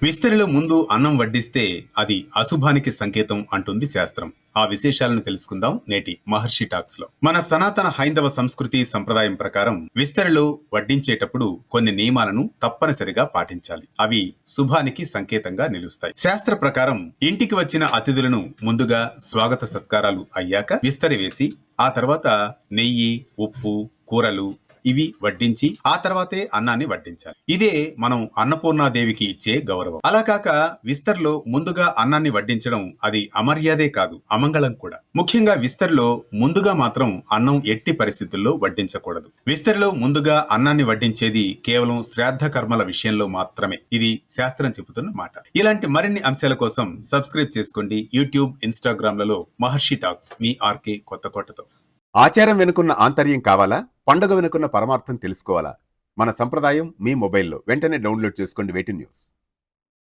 విస్తరిలో ముందు అన్నం వడ్డిస్తే అది అశుభానికి సంకేతం అంటుంది శాస్త్రం. ఆ విశేషాలను తెలుసుకుందాం నేటి మహర్షి టాక్స్ లో. మన సనాతన హైందవ సంస్కృతి సంప్రదాయం ప్రకారం విస్తరిలో వడ్డించేటప్పుడు కొన్ని నియమాలను తప్పనిసరిగా పాటించాలి. అవి శుభానికి సంకేతంగా నిలుస్తాయి. శాస్త్ర ప్రకారం ఇంటికి వచ్చిన అతిథులను ముందుగా స్వాగత సత్కారాలు అయ్యాక విస్తరి వేసి ఆ తర్వాత నెయ్యి, ఉప్పు, కూరలు ఇవి వడ్డించి ఆ తర్వాతే అన్నాన్ని వడ్డించాలి. ఇదే మనం అన్నపూర్ణాదేవికి ఇచ్చే గౌరవం. అలా కాక విస్తర్లో ముందుగా అన్నాన్ని వడ్డించడం అది అమర్యాదే కాదు, అమంగళం కూడా. ముఖ్యంగా విస్తర్లో ముందుగా మాత్రం అన్నం ఎట్టి పరిస్థితుల్లో వడ్డించకూడదు. విస్తర్లో ముందుగా అన్నాన్ని వడ్డించేది కేవలం శ్రాద్ధ కర్మల విషయంలో మాత్రమే. ఇది శాస్త్రం చెబుతున్న మాట. ఇలాంటి మరిన్ని అంశాల కోసం సబ్స్క్రైబ్ చేసుకోండి యూట్యూబ్, ఇన్స్టాగ్రామ్ లలో మహర్షి టాక్స్. మీ ఆర్కే కొత్తకోటతో. ఆచారం వెనుకున్న ఆంతర్యం కావాలా? పండుగ వెనుకున్న పరమార్థం తెలుసుకోవాలా? మన సంప్రదాయం మీ మొబైల్లో వెంటనే డౌన్లోడ్ చేసుకోండి వేటి న్యూస్.